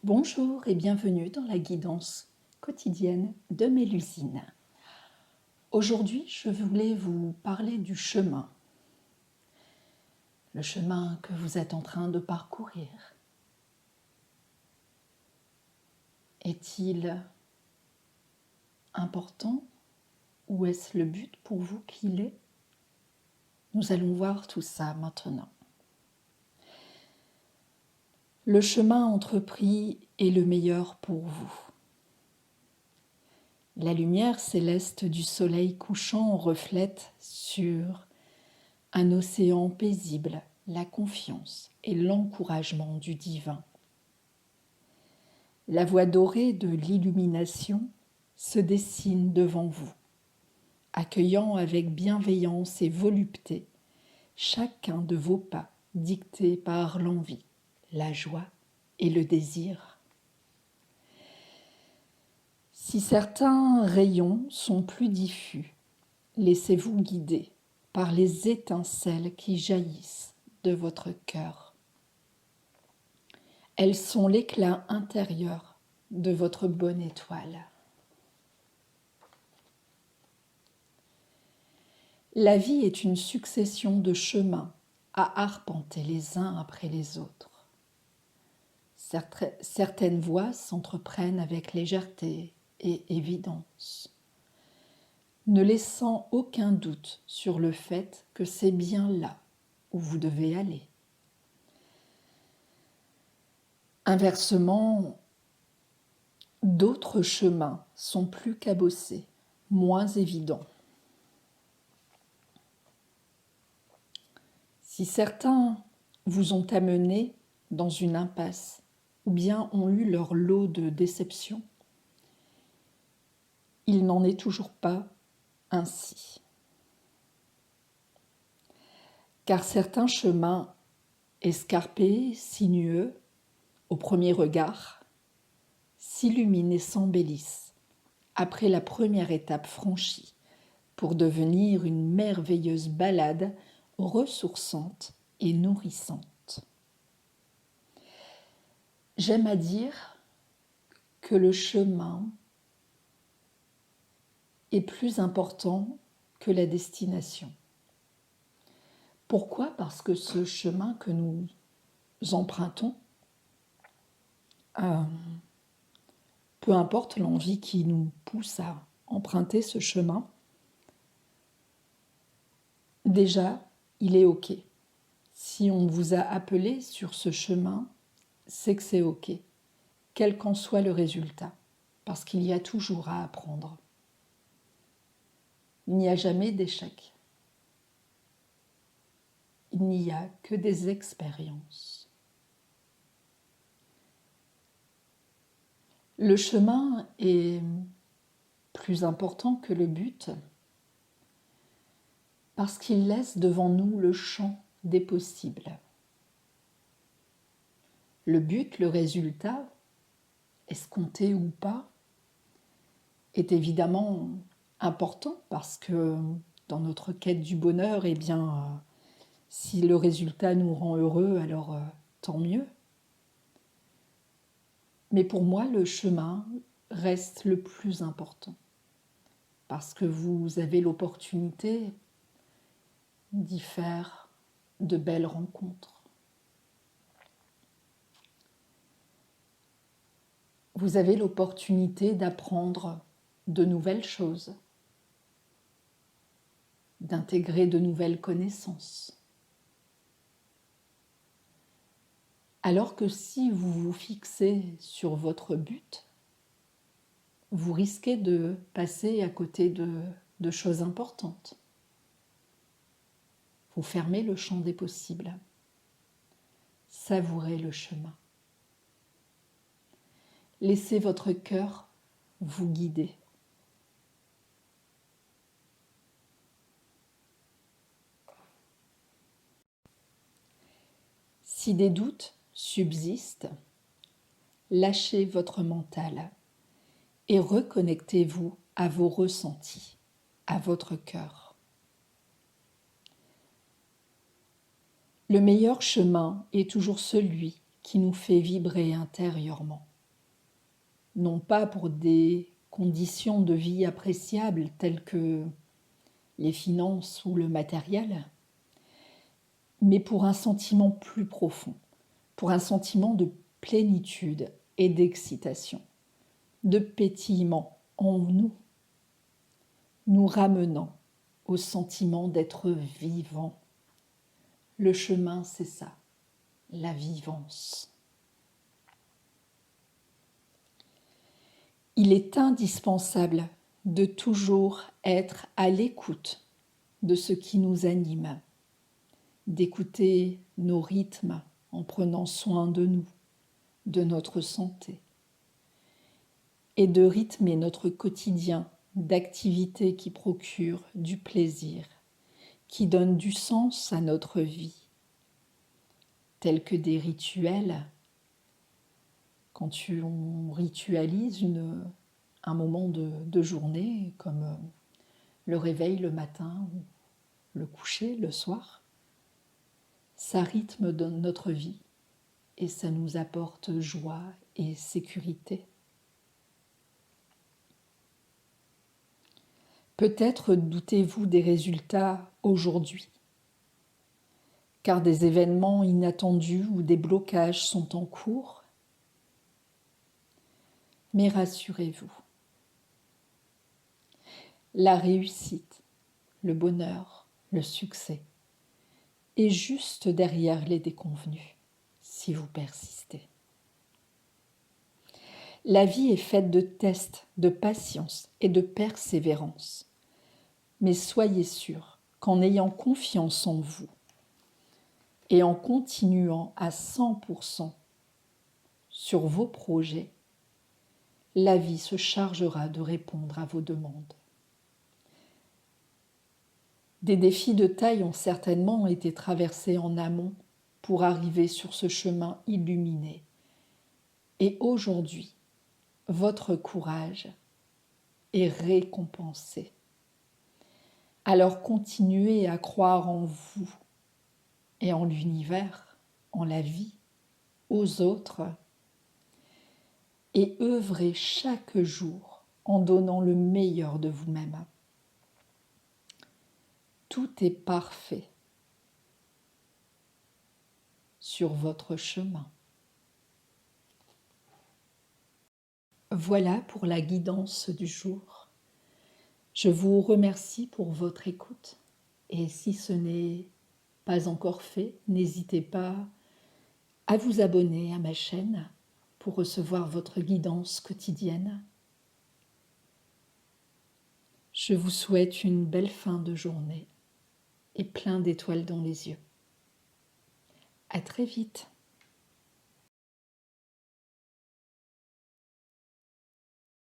Bonjour et bienvenue dans la guidance quotidienne de Mélusine. Aujourd'hui, je voulais vous parler du chemin. Le chemin que vous êtes en train de parcourir. Est-il important ou est-ce le but pour vous qu'il est? Nous allons voir tout ça maintenant. Le chemin entrepris est le meilleur pour vous. La lumière céleste du soleil couchant reflète sur un océan paisible, la confiance et l'encouragement du divin. La voie dorée de l'illumination se dessine devant vous, accueillant avec bienveillance et volupté chacun de vos pas dictés par l'envie, la joie et le désir. Si certains rayons sont plus diffus, laissez-vous guider par les étincelles qui jaillissent de votre cœur. Elles sont l'éclat intérieur de votre bonne étoile. La vie est une succession de chemins à arpenter les uns après les autres. Certaines voies s'entreprennent avec légèreté et évidence, ne laissant aucun doute sur le fait que c'est bien là où vous devez aller. Inversement, d'autres chemins sont plus cabossés, moins évidents. Si certains vous ont amené dans une impasse ou bien ont eu leur lot de déceptions, il n'en est toujours pas ainsi. Car certains chemins escarpés, sinueux, au premier regard, s'illuminent et s'embellissent après la première étape franchie pour devenir une merveilleuse balade ressourçante et nourrissante. J'aime à dire que le chemin est plus important que la destination. Pourquoi ? Parce que ce chemin que nous empruntons, peu importe l'envie qui nous pousse à emprunter ce chemin, déjà, il est OK. Si on vous a appelé sur ce chemin, c'est que c'est OK, quel qu'en soit le résultat, parce qu'il y a toujours à apprendre. Il n'y a jamais d'échec. Il n'y a que des expériences. Le chemin est plus important que le but parce qu'il laisse devant nous le champ des possibles. Le but, le résultat, escompté ou pas, est évidemment important parce que dans notre quête du bonheur, si le résultat nous rend heureux, alors tant mieux. Mais pour moi, le chemin reste le plus important parce que vous avez l'opportunité d'y faire de belles rencontres. Vous avez l'opportunité d'apprendre de nouvelles choses, d'intégrer de nouvelles connaissances. Alors que si vous vous fixez sur votre but, vous risquez de passer à côté de choses importantes. Vous fermez le champ des possibles. Savourez le chemin. Laissez votre cœur vous guider. Si des doutes subsistent, lâchez votre mental et reconnectez-vous à vos ressentis, à votre cœur. Le meilleur chemin est toujours celui qui nous fait vibrer intérieurement. non pas pour des conditions de vie appréciables telles que les finances ou le matériel, mais pour un sentiment plus profond, pour un sentiment de plénitude et d'excitation, de pétillement en nous, nous ramenant au sentiment d'être vivant. Le chemin, c'est ça, la vivance. Il est indispensable de toujours être à l'écoute de ce qui nous anime, d'écouter nos rythmes en prenant soin de nous, de notre santé, et de rythmer notre quotidien d'activités qui procurent du plaisir, qui donnent du sens à notre vie, tels que des rituels. Quand on ritualise un moment de journée, comme le réveil le matin ou le coucher le soir, ça rythme notre vie et ça nous apporte joie et sécurité. Peut-être doutez-vous des résultats aujourd'hui, car des événements inattendus ou des blocages sont en cours. Mais rassurez-vous, la réussite, le bonheur, le succès est juste derrière les déconvenus, si vous persistez. La vie est faite de tests, de patience et de persévérance. Mais soyez sûrs qu'en ayant confiance en vous et en continuant à 100% sur vos projets, la vie se chargera de répondre à vos demandes. Des défis de taille ont certainement été traversés en amont pour arriver sur ce chemin illuminé. Et aujourd'hui, votre courage est récompensé. Alors continuez à croire en vous et en l'univers, en la vie, aux autres, et œuvrez chaque jour en donnant le meilleur de vous-même. Tout est parfait sur votre chemin. Voilà pour la guidance du jour. Je vous remercie pour votre écoute et si ce n'est pas encore fait, n'hésitez pas à vous abonner à ma chaîne pour recevoir votre guidance quotidienne. Je vous souhaite une belle fin de journée et plein d'étoiles dans les yeux. À très vite.